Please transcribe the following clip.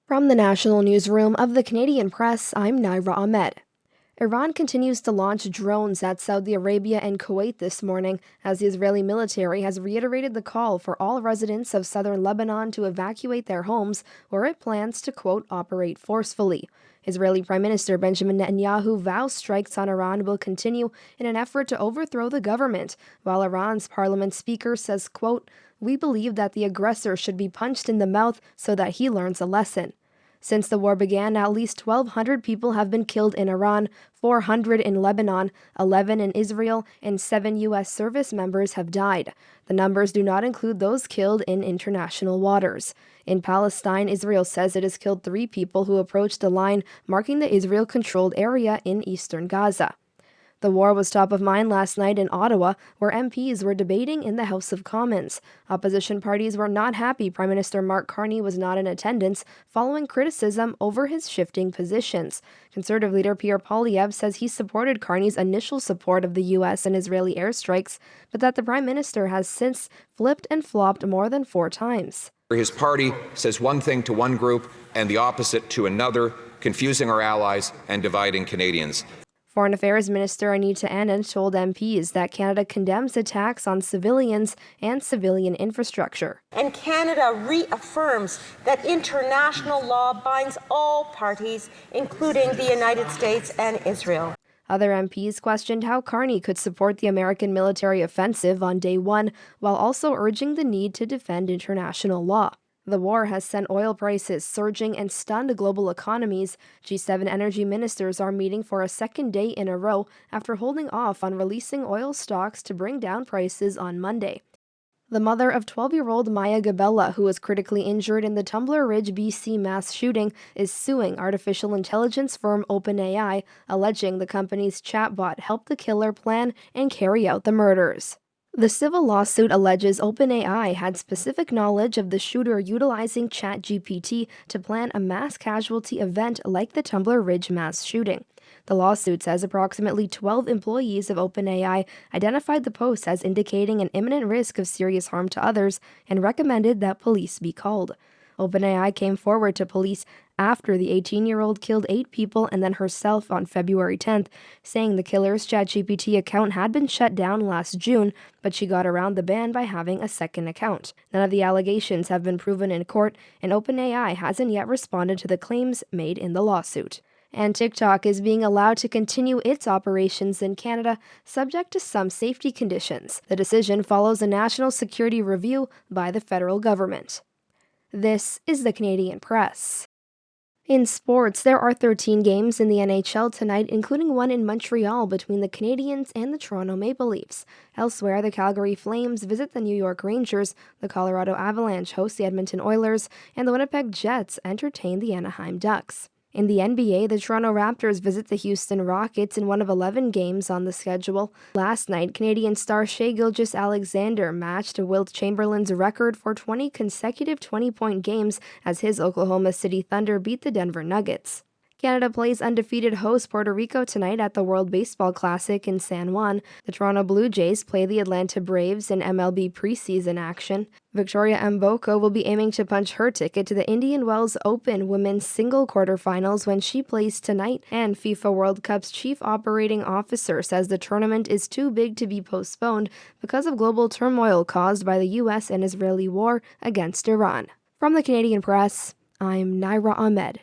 From the National Newsroom of the Canadian Press, I'm Naira Ahmed. Iran continues to launch drones at Saudi Arabia and Kuwait this morning as the Israeli military has reiterated the call for all residents of southern Lebanon to evacuate their homes, where it plans to, quote, operate forcefully. Israeli Prime Minister Benjamin Netanyahu vows strikes on Iran will continue in an effort to overthrow the government, while Iran's parliament speaker says, quote, "We believe that the aggressor should be punched in the mouth so that he learns a lesson." Since the war began, at least 1,200 people have been killed in Iran, 400 in Lebanon, 11 in Israel, and 7 U.S. service members have died. The numbers do not include those killed in international waters. In Palestine, Israel says it has killed 3 people who approached a line marking the Israel-controlled area in eastern Gaza. The war was top of mind last night in Ottawa, where MPs were debating in the House of Commons. Opposition parties were not happy Prime Minister Mark Carney was not in attendance, following criticism over his shifting positions. Conservative leader Pierre Poilievre says he supported Carney's initial support of the U.S. and Israeli airstrikes, but that the Prime Minister has since flipped and flopped more than 4 times. His party says one thing to one group and the opposite to another, confusing our allies and dividing Canadians. Foreign Affairs Minister Anita Anand told MPs that Canada condemns attacks on civilians and civilian infrastructure. And Canada reaffirms that international law binds all parties, including the United States and Israel. Other MPs questioned how Carney could support the American military offensive on day one, while also urging the need to defend international law. The war has sent oil prices surging and stunned global economies. G7 energy ministers are meeting for a second day in a row after holding off on releasing oil stocks to bring down prices on Monday. The mother of 12-year-old Maya Gabella, who was critically injured in the Tumbler Ridge, BC mass shooting, is suing artificial intelligence firm OpenAI, alleging the company's chatbot helped the killer plan and carry out the murders. The civil lawsuit alleges OpenAI had specific knowledge of the shooter utilizing ChatGPT to plan a mass casualty event like the Tumbler Ridge mass shooting. The lawsuit says approximately 12 employees of OpenAI identified the post as indicating an imminent risk of serious harm to others and recommended that police be called. OpenAI came forward to police after the 18-year-old killed 8 people and then herself on February 10th, saying the killer's ChatGPT account had been shut down last June, but she got around the ban by having a second account. None of the allegations have been proven in court, and OpenAI hasn't yet responded to the claims made in the lawsuit. And TikTok is being allowed to continue its operations in Canada, subject to some safety conditions. The decision follows a national security review by the federal government. This is the Canadian Press. In sports, there are 13 games in the NHL tonight, including one in Montreal between the Canadiens and the Toronto Maple Leafs. Elsewhere, the Calgary Flames visit the New York Rangers, the Colorado Avalanche host the Edmonton Oilers, and the Winnipeg Jets entertain the Anaheim Ducks. In the NBA, the Toronto Raptors visit the Houston Rockets in one of 11 games on the schedule. Last night, Canadian star Shai Gilgeous-Alexander matched Wilt Chamberlain's record for 20 consecutive 20-point games as his Oklahoma City Thunder beat the Denver Nuggets. Canada plays undefeated host Puerto Rico tonight at the World Baseball Classic in San Juan. The Toronto Blue Jays play the Atlanta Braves in MLB preseason action. Victoria Mboko will be aiming to punch her ticket to the Indian Wells Open women's single quarterfinals when she plays tonight, and FIFA World Cup's chief operating officer says the tournament is too big to be postponed because of global turmoil caused by the U.S. and Israeli war against Iran. From the Canadian Press, I'm Naira Ahmed.